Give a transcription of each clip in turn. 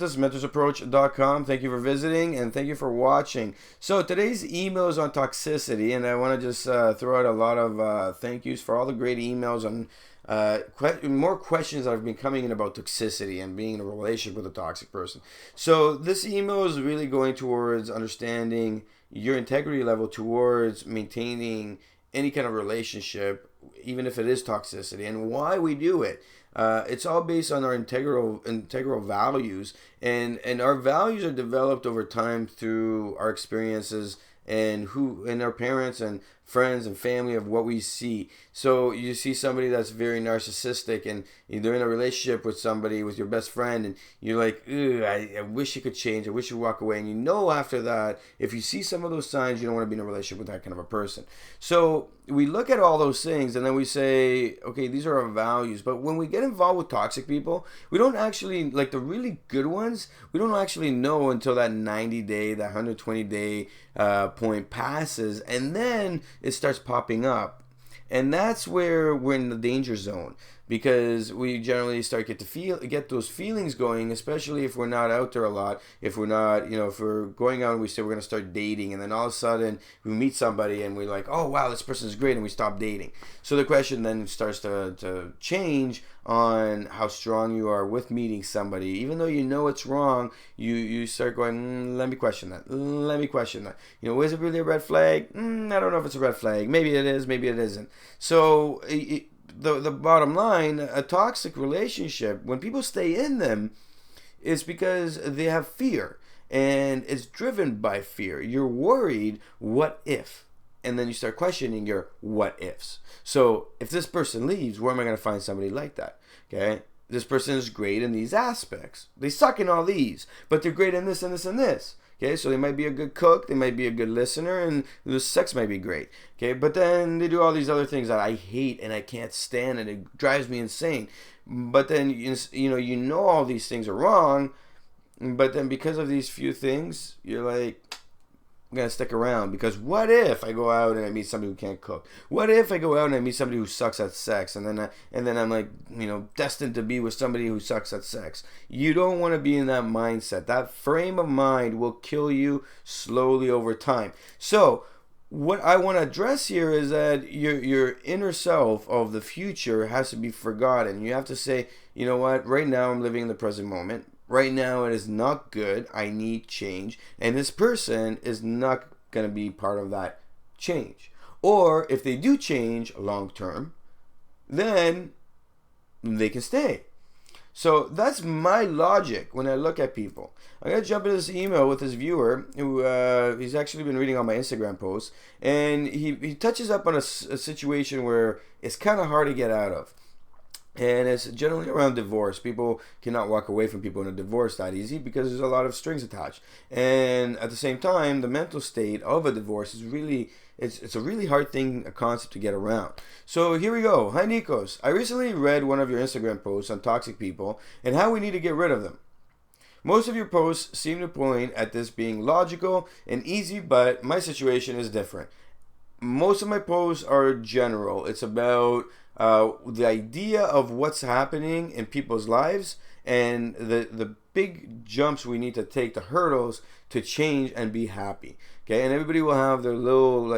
This is mentorsapproach.com. Thank you for visiting and thank you for watching. So today's email is on toxicity, and I want to just throw out a lot of thank yous for all the great emails and more questions that have been coming in about toxicity and being in a relationship with a toxic person. So this email is really going towards understanding your integrity level towards maintaining any kind of relationship, even if it is toxicity, and why we do it. It's all based on our integral values, and our values are developed over time through our experiences and our parents and friends and family of what we see. So you see somebody that's very narcissistic, and they're in a relationship with somebody, with your best friend, and you're like, "Ugh, I wish you could change. I wish you walk away." And you know after that, if you see some of those signs, you don't want to be in a relationship with that kind of a person. So we look at all those things and then we say, okay, these are our values. But when we get involved with toxic people, we don't actually, like the really good ones, we don't actually know until that 90-day, that 120-day point passes, and then it starts popping up. And that's where we're in the danger zone, because we generally start get those feelings going, especially if we're not out there a lot. If we're not, if we're going out and we say we're going to start dating, and then all of a sudden we meet somebody and we're like, oh wow, this person is great, and we stop dating. So the question then starts to change on how strong you are with meeting somebody. Even though you know it's wrong, you start going, let me question that. Is it really a red flag? I don't know if it's a red flag. Maybe it is, maybe it isn't. So the bottom line, a toxic relationship, when people stay in them, it's because they have fear, and it's driven by fear. You're worried, what if? And then you start questioning your what ifs. So if this person leaves, where am I going to find somebody like that? Okay, this person is great in these aspects. They suck in all these, but they're great in this and this and this. Okay, so they might be a good cook, they might be a good listener, and the sex might be great. Okay, but then they do all these other things that I hate and I can't stand, and it drives me insane. But then you know all these things are wrong, but then because of these few things, you're like, I'm gonna stick around, because what if I go out and I meet somebody who can't cook? What if I go out and I meet somebody who sucks at sex, and then I'm like, destined to be with somebody who sucks at sex? You don't want to be in that mindset. That frame of mind will kill you slowly over time. So what I want to address here is that your inner self of the future has to be forgotten. You have to say, you know what? Right now I'm living in the present moment. Right now it is not good. I need change. And this person is not going to be part of that change. Or if they do change long term, then they can stay. So that's my logic when I look at people. I'm going to jump into this email with this viewer who he's actually been reading all my Instagram posts. And he touches up on a situation where it's kind of hard to get out of. And it's generally around divorce. People cannot walk away from people in a divorce that easy because there's a lot of strings attached. And at the same time, the mental state of a divorce is really, it's a really hard thing, a concept to get around. So here we go. Hi Nikos. I recently read one of your Instagram posts on toxic people and how we need to get rid of them. Most of your posts seem to point at this being logical and easy, but my situation is different. Most of my posts are general. It's about the idea of what's happening in people's lives and the big jumps we need to take, the hurdles to change and be happy. Okay, and everybody will have their little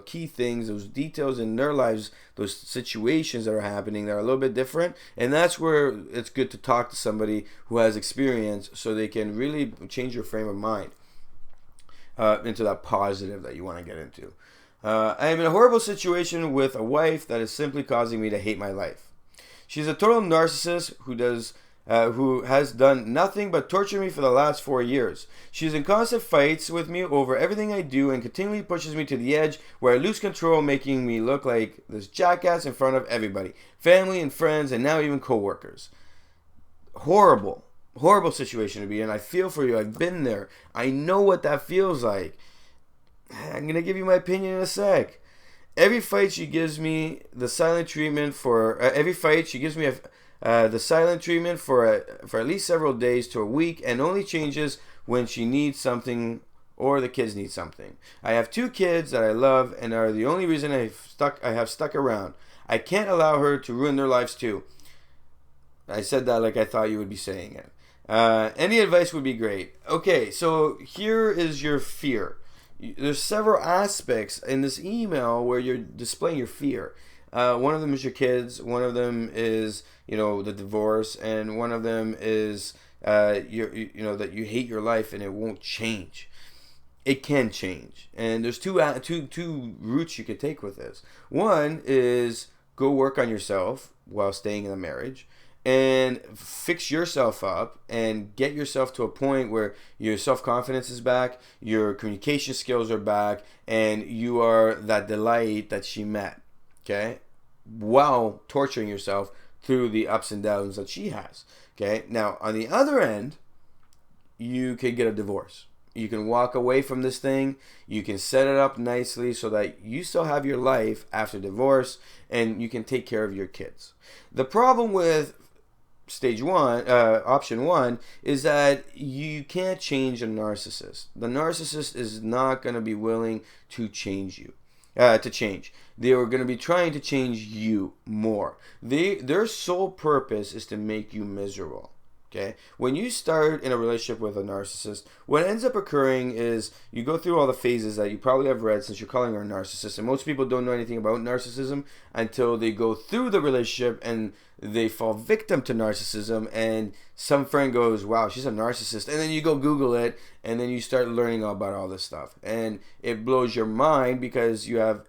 key things, those details in their lives, those situations that are happening that are a little bit different, and that's where it's good to talk to somebody who has experience so they can really change your frame of mind into that positive that you want to get into. I am in a horrible situation with a wife that is simply causing me to hate my life. She's a total narcissist who has done nothing but torture me for the last 4 years. She's in constant fights with me over everything I do and continually pushes me to the edge where I lose control, making me look like this jackass in front of everybody, family and friends, and now even co-workers. Horrible situation to be in. I feel for you. I've been there. I know what that feels like. I'm going to give you my opinion in a sec. Every fight she gives me the silent treatment for the silent treatment for at least several days to a week, and only changes when she needs something or the kids need something. I have 2 kids that I love and are the only reason I have stuck around. I can't allow her to ruin their lives too. I said that like I thought you would be saying it. Any advice would be great. Okay, so here is your fear. There's several aspects in this email where you're displaying your fear. One of them is your kids. One of them is, the divorce, and one of them is that you hate your life and it won't change. It can change, and there's two routes you could take with this. One is go work on yourself while staying in a marriage, and fix yourself up and get yourself to a point where your self-confidence is back, your communication skills are back, and you are that delight that she met, okay, while torturing yourself through the ups and downs that she has. Okay, now on the other end, you can get a divorce. You can walk away from this thing. You can set it up nicely so that you still have your life after divorce, and you can take care of your kids. The problem with option one, is that you can't change a narcissist. The narcissist is not going to be willing to change you. To change. They are going to be trying to change you more. Their sole purpose is to make you miserable. Okay? When you start in a relationship with a narcissist, what ends up occurring is you go through all the phases that you probably have read since you're calling her a narcissist. And most people don't know anything about narcissism until they go through the relationship and they fall victim to narcissism, and some friend goes, wow, she's a narcissist. And then you go Google it, and then you start learning about all this stuff. And it blows your mind because you have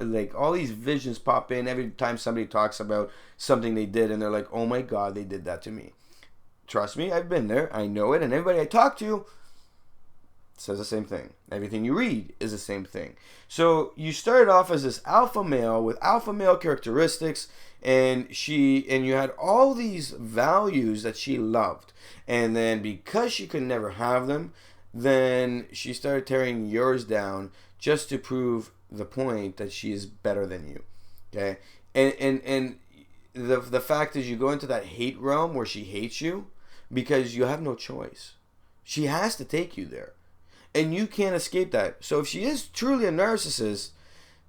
like all these visions pop in every time somebody talks about something they did, and they're like, oh my God, they did that to me. Trust me, I've been there. I know it. And everybody I talk to says the same thing. Everything you read is the same thing. So you started off as this alpha male with alpha male characteristics, and you had all these values that she loved. And then because she could never have them, then she started tearing yours down just to prove the point that she is better than you. Okay? And the fact is, you go into that hate realm where she hates you because you have no choice. She has to take you there. And you can't escape that. So if she is truly a narcissist,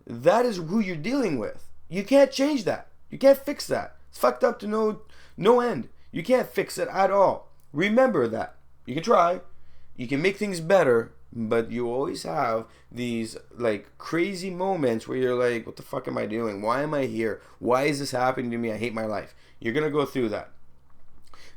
that is who you're dealing with. You can't change that. You can't fix that. It's fucked up to no end. You can't fix it at all. Remember that. You can try. You can make things better, but you always have these like crazy moments where you're like, what the fuck am I doing? Why am I here? Why is this happening to me? I hate my life. You're going to go through that.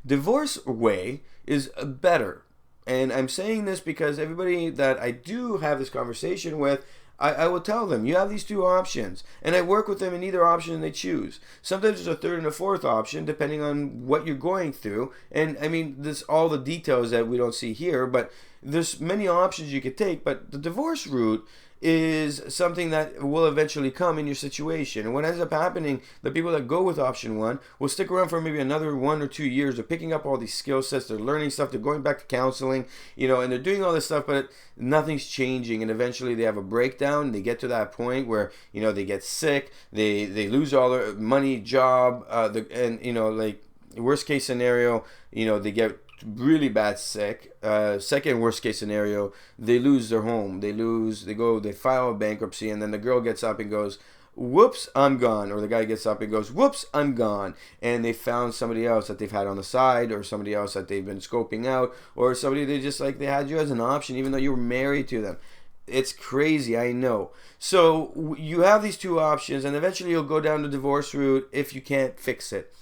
Divorce way is better. And I'm saying this because everybody that I do have this conversation with, I will tell them, you have these two options. And I work with them in either option they choose. Sometimes there's a third and a fourth option, depending on what you're going through. And I mean, there's all the details that we don't see here, but there's many options you could take. But the divorce route is something that will eventually come in your situation. And what ends up happening, the people that go with option one will stick around for maybe another 1 or 2 years. They're picking up all these skill sets, they're learning stuff, they're going back to counseling, and they're doing all this stuff, but nothing's changing. And eventually they have a breakdown. They get to that point where, they get sick, they lose all their money, job, like worst case scenario, they get really bad sick. Second worst case scenario, they lose their home. They file a bankruptcy, and then the girl gets up and goes, whoops, I'm gone. Or the guy gets up and goes, whoops, I'm gone. And they found somebody else that they've had on the side, or somebody else that they've been scoping out, or somebody they had you as an option even though you were married to them. It's crazy, I know. So you have these two options, and eventually you'll go down the divorce route if you can't fix it.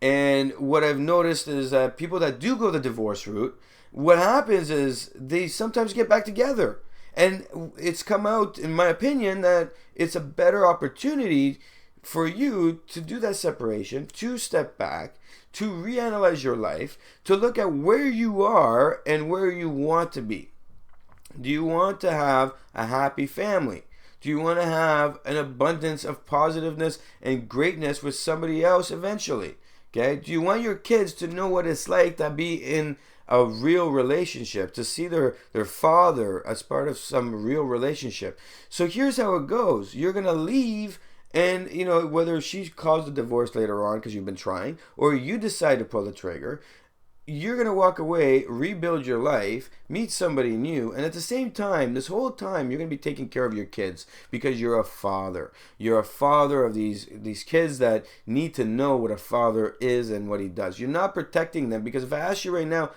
And what I've noticed is that people that do go the divorce route, what happens is they sometimes get back together. And it's come out, in my opinion, that it's a better opportunity for you to do that separation, to step back, to reanalyze your life, to look at where you are and where you want to be. Do you want to have a happy family? Do you want to have an abundance of positiveness and greatness with somebody else eventually? Okay? Do you want your kids to know what it's like to be in a real relationship, to see their father as part of some real relationship? So here's how it goes. You're going to leave, and whether she calls the divorce later on because you've been trying, or you decide to pull the trigger, you're going to walk away, rebuild your life, meet somebody new, and at the same time, this whole time, you're going to be taking care of your kids because you're a father. You're a father of these kids that need to know what a father is and what he does. You're not protecting them because if I ask you right now,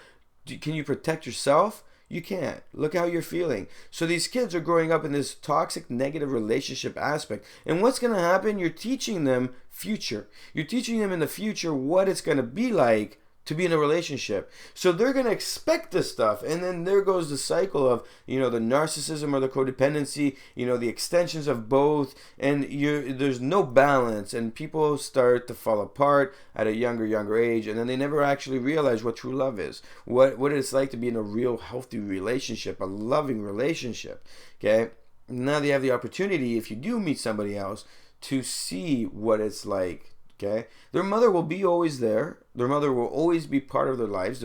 can you protect yourself? You can't. Look how you're feeling. So these kids are growing up in this toxic, negative relationship aspect. And what's going to happen? You're teaching them future. You're teaching them in the future what it's going to be like to be in a relationship. So they're going to expect this stuff. And then there goes the cycle of, the narcissism or the codependency, the extensions of both. And there's no balance. And people start to fall apart at a younger age. And then they never actually realize what true love is. What it's like to be in a real healthy relationship, a loving relationship. Okay? Now they have the opportunity, if you do meet somebody else, to see what it's like. Okay, their mother will be always there. Their mother will always be part of their lives.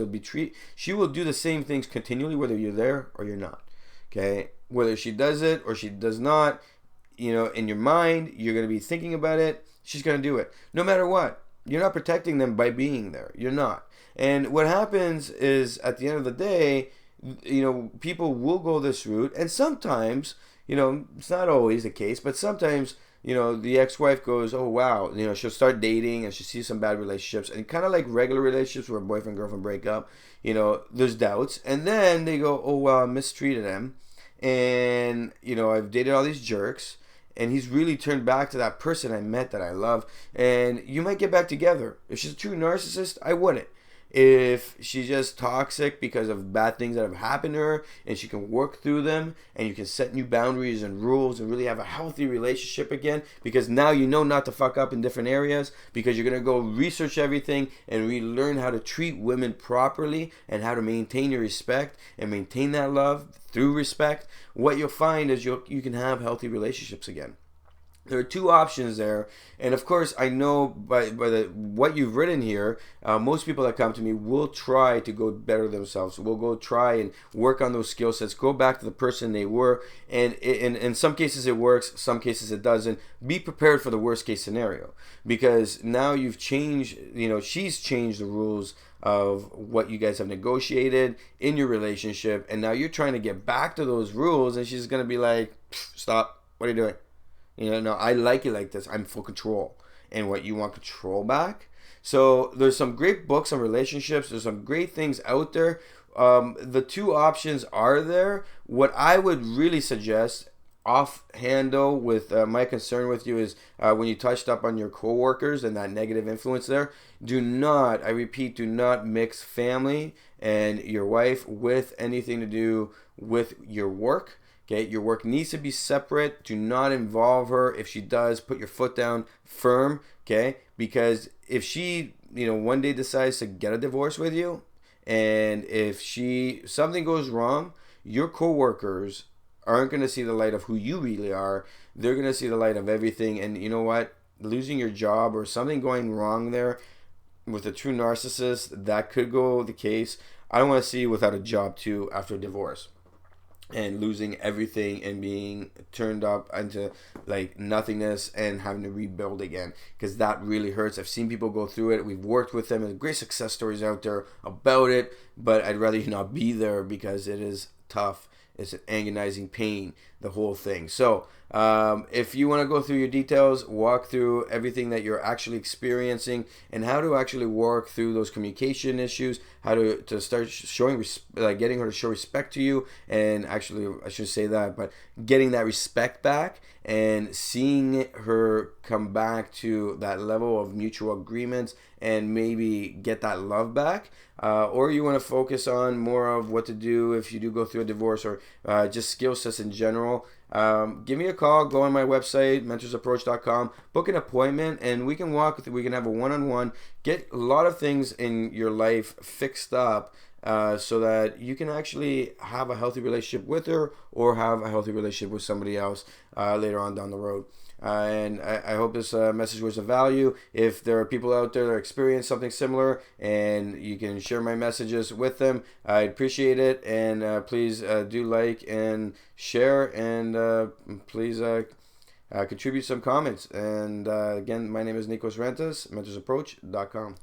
She will do the same things continually, whether you're there or you're not. Okay, whether she does it or she does not, in your mind, you're going to be thinking about it. She's going to do it no matter what. You're not protecting them by being there. You're not. And what happens is, at the end of the day, people will go this route, and sometimes, it's not always the case, but sometimes, the ex-wife goes, oh, wow, she'll start dating and she sees some bad relationships, and kind of like regular relationships where boyfriend, girlfriend break up, there's doubts. And then they go, oh, well, I mistreated him. And, I've dated all these jerks, and he's really turned back to that person I met that I love. And you might get back together. If she's a true narcissist, I wouldn't. If she's just toxic because of bad things that have happened to her, and she can work through them, and you can set new boundaries and rules and really have a healthy relationship again, because now you know not to fuck up in different areas, because you're going to go research everything and relearn how to treat women properly and how to maintain your respect and maintain that love through respect. What you'll find is you can have healthy relationships again. There are two options there, and of course I know by what you've written here, most people that come to me will try to go better themselves. Will go try and work on those skill sets, go back to the person they were, and in some cases it works, some cases it doesn't. Be prepared for the worst case scenario, because now you've changed, she's changed the rules of what you guys have negotiated in your relationship, and now you're trying to get back to those rules, and she's going to be like, stop, what are you doing? No, I like it like this. I'm full control. And what, you want control back? So there's some great books on relationships. There's some great things out there. The two options are there. What I would really suggest, offhand though, with my concern with you is when you touched up on your coworkers and that negative influence there, do not, I repeat, do not mix family and your wife with anything to do with your work. Okay, your work needs to be separate. Do not involve her. If she does, put your foot down firm. Okay, because if she, one day decides to get a divorce with you, and if something goes wrong, your coworkers aren't going to see the light of who you really are. They're going to see the light of everything. And you know what? Losing your job or something going wrong there with a true narcissist, that could go the case. I don't want to see you without a job too after a divorce, and losing everything and being turned up into like nothingness and having to rebuild again, because that really hurts. I've seen people go through it. We've worked with them, and great success stories out there about it, but I'd rather you not be there because it is tough. It's an agonizing pain, the whole thing. So if you want to go through your details, walk through everything that you're actually experiencing and how to actually work through those communication issues, how to start showing, getting her to show respect to you, and actually, I should say that, but getting that respect back and seeing her come back to that level of mutual agreements and maybe get that love back. Or you want to focus on more of what to do if you do go through a divorce, or just skill sets in general. Give me a call. Go on my website, mentorsapproach.com, book an appointment, and we can we can have a one-on-one, get a lot of things in your life fixed up, so that you can actually have a healthy relationship with her or have a healthy relationship with somebody else later on down the road. And I hope this message was of value. If there are people out there that experience something similar and you can share my messages with them, I'd appreciate it. And please do like and share, and please contribute some comments. And again, my name is Nikos Rentas, mentorsapproach.com.